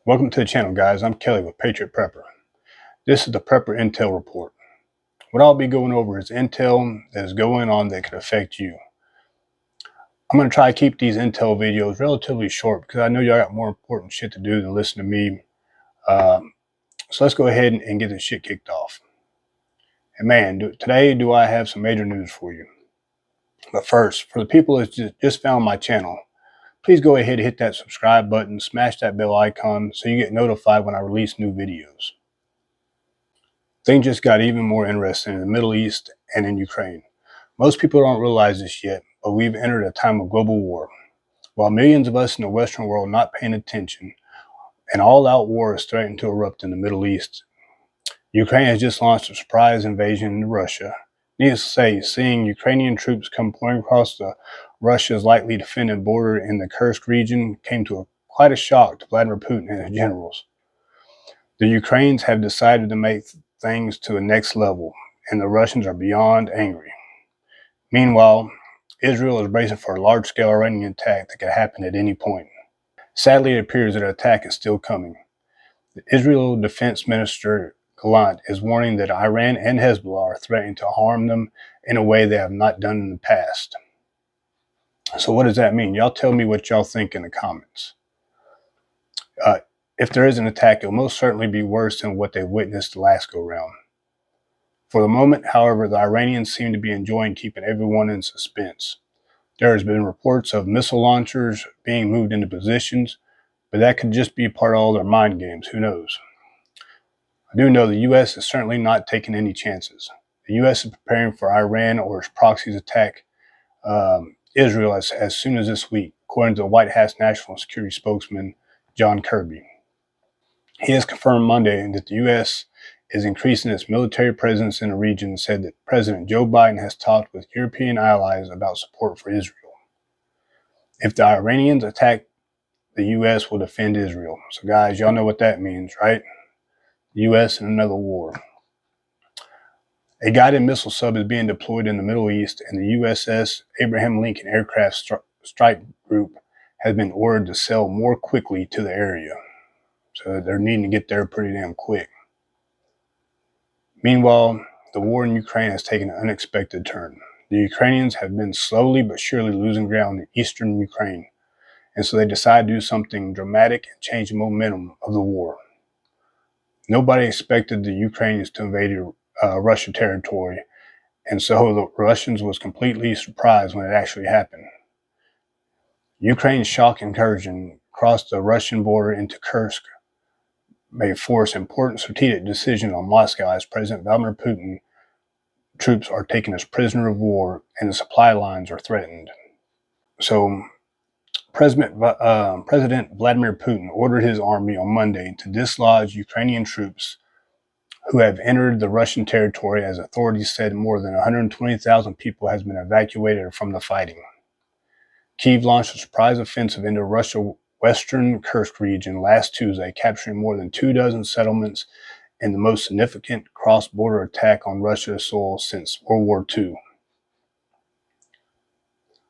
Welcome to the channel, guys. I'm Kelly with Patriot Prepper. This is the Prepper Intel Report. What I'll be going over is intel that is going on that could affect you. I'm going to try to keep these intel videos relatively short because I know y'all got more important shit to do than listen to me. So let's go ahead and get this shit kicked off. And man, today do I have some major news for you. But first, for the people that just found my channel, please go ahead and hit that subscribe button, smash that bell icon so you get notified when I release new videos. Things just got even more interesting in the Middle East and in Ukraine. Most people don't realize this yet, but we've entered a time of global war. While millions of us in the Western world not paying attention, an all-out war is threatening to erupt in the Middle East. Ukraine has just launched a surprise invasion into Russia. Needless to say, seeing Ukrainian troops come pouring across Russia's lightly defended border in the Kursk region came to quite a shock to Vladimir Putin and his generals. The Ukrainians have decided to make things to the next level, and the Russians are beyond angry. Meanwhile, Israel is bracing for a large-scale Iranian attack that could happen at any point. Sadly, it appears that an attack is still coming. The Israel Defense Minister Gallant is warning that Iran and Hezbollah are threatening to harm them in a way they have not done in the past. So what does that mean? Y'all tell me what y'all think in the comments. If there is an attack, it will most certainly be worse than what they witnessed the last go-round. For the moment, however, the Iranians seem to be enjoying keeping everyone in suspense. There has been reports of missile launchers being moved into positions, but that could just be part of all their mind games. Who knows? I do know the U.S. is certainly not taking any chances. The U.S. is preparing for Iran or its proxies attack Israel as soon as this week, according to the White House National Security spokesman John Kirby. He has confirmed Monday that the U.S. is increasing its military presence in the region and said that President Joe Biden has talked with European allies about support for Israel. If the Iranians attack, the U.S. will defend Israel. So guys, y'all know what that means, right? The U.S. in another war. A guided missile sub is being deployed in the Middle East, and the USS Abraham Lincoln Aircraft Strike Group has been ordered to sail more quickly to the area. So they're needing to get there pretty damn quick. Meanwhile, the war in Ukraine has taken an unexpected turn. The Ukrainians have been slowly but surely losing ground in eastern Ukraine, and so they decided to do something dramatic and change the momentum of the war. Nobody expected the Ukrainians to invade Russian territory, and so the Russians was completely surprised when it actually happened. Ukraine's shock incursion across the Russian border into Kursk may force important strategic decisions on Moscow as President Vladimir Putin troops are taken as prisoner of war and the supply lines are threatened. So President Vladimir Putin ordered his army on Monday to dislodge Ukrainian troops who have entered the Russian territory, as authorities said more than 120,000 people has been evacuated from the fighting. Kyiv launched a surprise offensive into Russia's western Kursk region last Tuesday, capturing more than 24 settlements in the most significant cross-border attack on Russia's soil since World War II.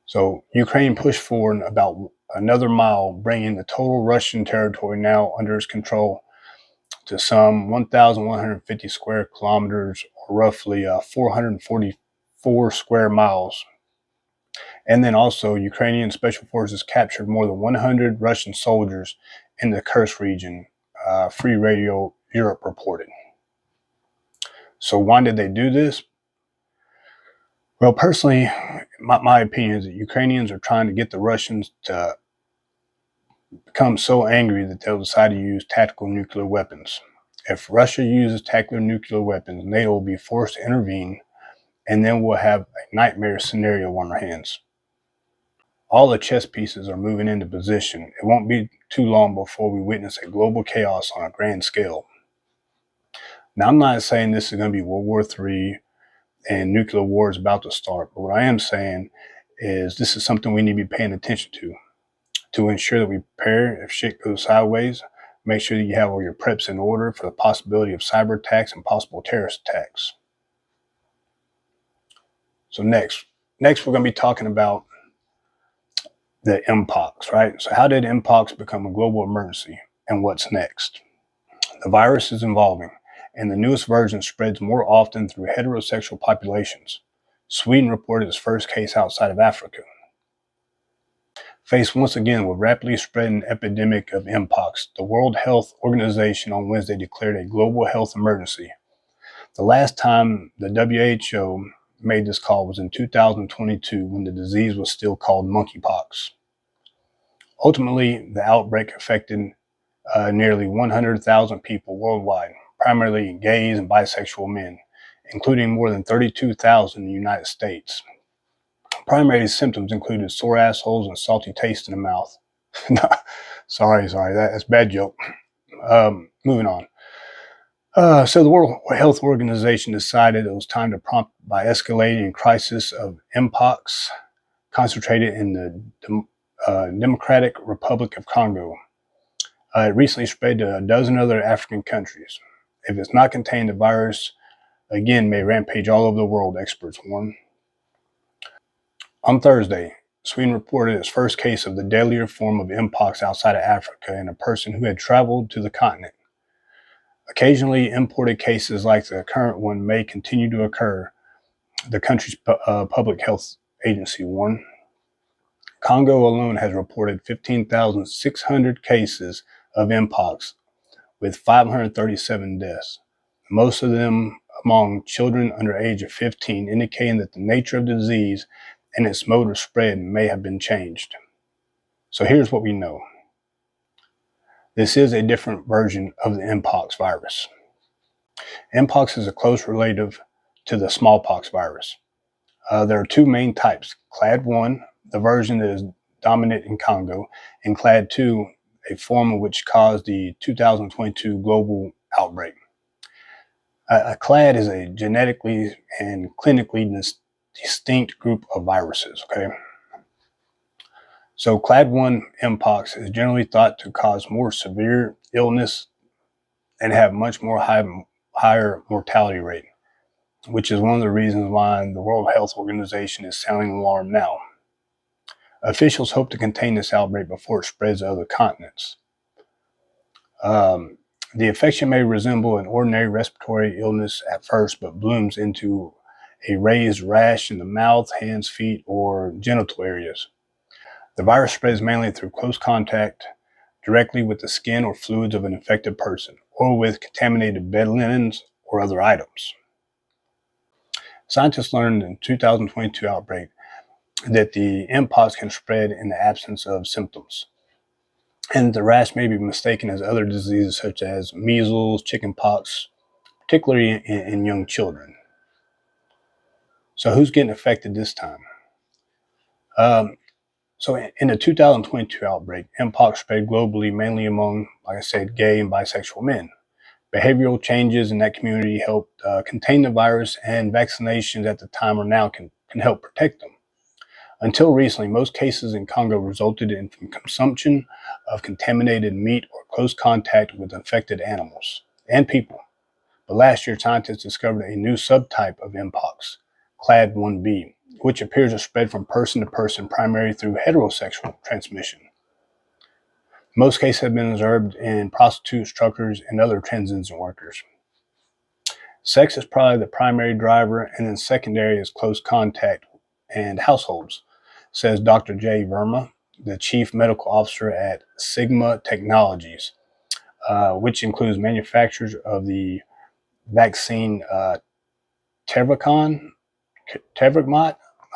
So Ukraine pushed forward about another mile, bringing the total Russian territory now under its control to some 1,150 square kilometers, or roughly 444 square miles. And then also, Ukrainian special forces captured more than 100 Russian soldiers in the Kursk region, Free Radio Europe reported. So why did they do this? Well, personally, my opinion is that Ukrainians are trying to get the Russians to become so angry that they'll decide to use tactical nuclear weapons. If Russia uses tactical nuclear weapons, NATO will be forced to intervene, and then we'll have a nightmare scenario on our hands. All the chess pieces are moving into position. It won't be too long before we witness a global chaos on a grand scale. Now, I'm not saying this is going to be World War III and nuclear war is about to start, but what I am saying is this is something we need to be paying attention to ensure that we prepare if shit goes sideways. Make sure that you have all your preps in order for the possibility of cyber attacks and possible terrorist attacks. So next we're going to be talking about the mpox, right? So how did mpox become a global emergency? and what's next. The virus is evolving, and the newest version spreads more often through heterosexual populations. Sweden reported its first case outside of Africa. Faced once again with rapidly spreading epidemic of mpox, the World Health Organization on Wednesday declared a global health emergency. The last time the WHO made this call was in 2022 when the disease was still called monkeypox. Ultimately, the outbreak affected nearly 100,000 people worldwide, primarily gays and bisexual men, including more than 32,000 in the United States. Primary symptoms included sore assholes and salty taste in the mouth. sorry, that's a bad joke. Moving on. So the World Health Organization decided it was time to prompt by escalating crisis of mpox concentrated in the Democratic Republic of Congo. It recently spread to a dozen other African countries. If it's not contained, the virus again may rampage all over the world, experts warn. On Thursday, Sweden reported its first case of the deadlier form of mpox outside of Africa in a person who had traveled to the continent. Occasionally, imported cases like the current one may continue to occur, the country's public health agency warned. Congo alone has reported 15,600 cases of mpox, with 537 deaths, most of them among children under the age of 15, indicating that the nature of the disease and its mode of spread may have been changed. So here's what we know. This is a different version of the mpox virus. Mpox is a close relative to the smallpox virus. There are two main types, Clade 1, the version that is dominant in Congo, and Clade 2, a form of which caused the 2022 global outbreak. A clade is a genetically and clinically distinct group of viruses, okay? So Clade 1 mpox is generally thought to cause more severe illness and have much more higher mortality rate, which is one of the reasons why the World Health Organization is sounding alarm now. Officials hope to contain this outbreak before it spreads to other continents. The infection may resemble an ordinary respiratory illness at first, but blooms into a raised rash in the mouth, hands, feet, or genital areas. The virus spreads mainly through close contact directly with the skin or fluids of an infected person, or with contaminated bed linens or other items. Scientists learned in the 2022 outbreak that the mpox can spread in the absence of symptoms, and the rash may be mistaken as other diseases such as measles, chickenpox, particularly in young children. So who's getting affected this time? So in the 2022 outbreak, mpox spread globally mainly among, like I said, gay and bisexual men. Behavioral changes in that community helped contain the virus, and vaccinations at the time or now can help protect them. Until recently, most cases in Congo resulted in from consumption of contaminated meat or close contact with infected animals and people. But last year, scientists discovered a new subtype of mpox, Clade 1b, which appears to spread from person to person primarily through heterosexual transmission. Most cases have been observed in prostitutes, truckers, and other transition workers. Sex is probably the primary driver, and then secondary is close contact and households, says Dr. Jay Verma, the Chief Medical Officer at Sigma Technologies, which includes manufacturers of the vaccine Tevromat.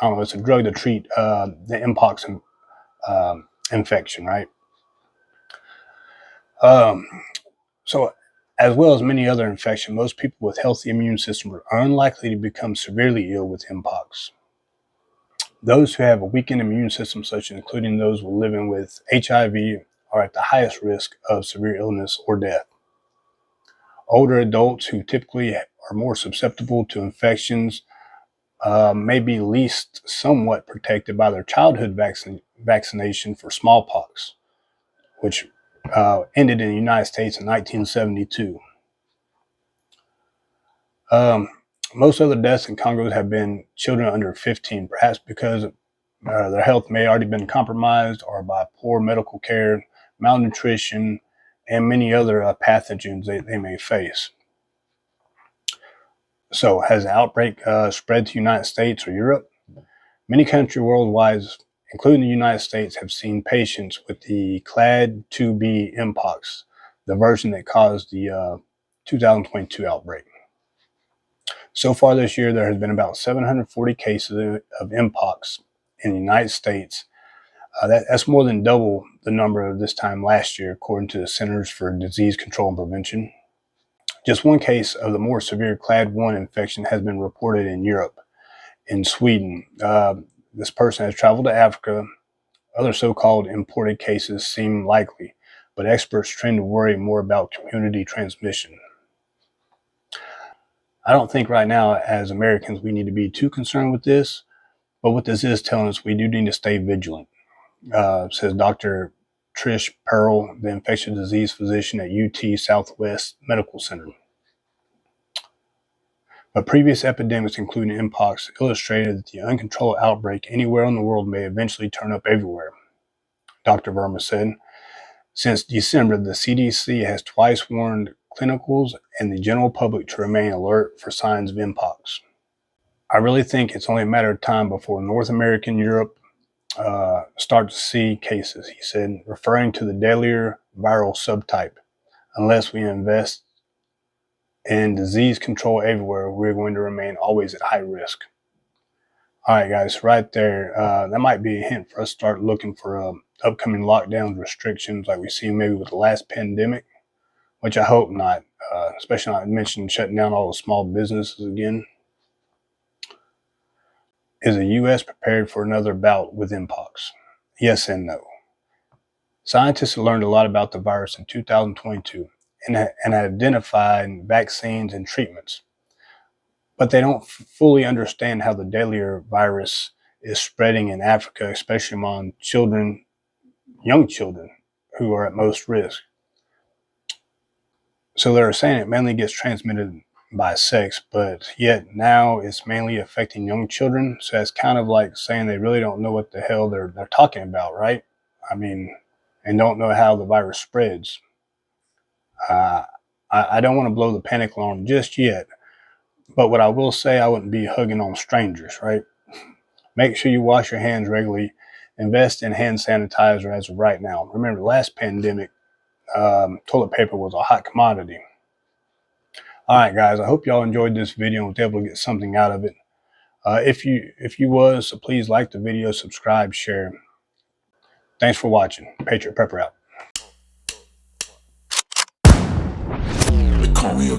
I don't know, it's a drug to treat the mpox infection, right? So as well as many other infections, most people with healthy immune systems are unlikely to become severely ill with mpox. Those who have a weakened immune system, such as including those living with HIV, are at the highest risk of severe illness or death. Older adults who typically are more susceptible to infections may be least somewhat protected by their childhood vaccination for smallpox, which ended in the United States in 1972. Most other deaths in Congo have been children under 15, perhaps because their health may already been compromised or by poor medical care, malnutrition, and many other pathogens they may face. So has the outbreak spread to the United States or Europe? Many countries worldwide, including the United States, have seen patients with the Clade 2B mpox, the version that caused the 2022 outbreak. So far this year, there has been about 740 cases of mpox in the United States. That's more than double the number of this time last year, according to the Centers for Disease Control and Prevention. Just one case of the more severe Clade 1 infection has been reported in Europe, in Sweden. This person has traveled to Africa. Other so-called imported cases seem likely, but experts tend to worry more about community transmission. I don't think right now, as Americans, we need to be too concerned with this, but what this is telling us, we do need to stay vigilant, says Dr. Trish Pearl, the infectious disease physician at UT Southwest Medical Center. But previous epidemics, including mpox, illustrated that the uncontrolled outbreak anywhere in the world may eventually turn up everywhere, Dr. Verma said. Since December, the CDC has twice warned clinicals and the general public to remain alert for signs of mpox. I really think it's only a matter of time before North America and Europe start to see cases, he said, referring to the deadlier viral subtype. Unless we invest in disease control everywhere, we're going to remain always at high risk. All right, guys, right there, that might be a hint for us to start looking for upcoming lockdowns, restrictions like we see maybe with the last pandemic, which I hope not, especially not mentioned shutting down all the small businesses again. Is the U.S. prepared for another bout with mpox? Yes and no. Scientists have learned a lot about the virus in 2022 and have identified vaccines and treatments, but they don't fully understand how the deadlier virus is spreading in Africa, especially among children, young children, who are at most risk. So they're saying it mainly gets transmitted by sex, but yet now it's mainly affecting young children. So it's kind of like saying they really don't know what the hell they're talking about, right? I mean, and don't know how the virus spreads. I don't want to blow the panic alarm just yet, but what I will say, I wouldn't be hugging on strangers, right? Make sure you wash your hands regularly. Invest in hand sanitizer as of right now. Remember, the last pandemic, toilet paper was a hot commodity. All right, guys, I hope y'all enjoyed this video and was able to get something out of it. If you was, so please like the video, subscribe, share. Thanks for watching. Patriot Prepper out. They call me a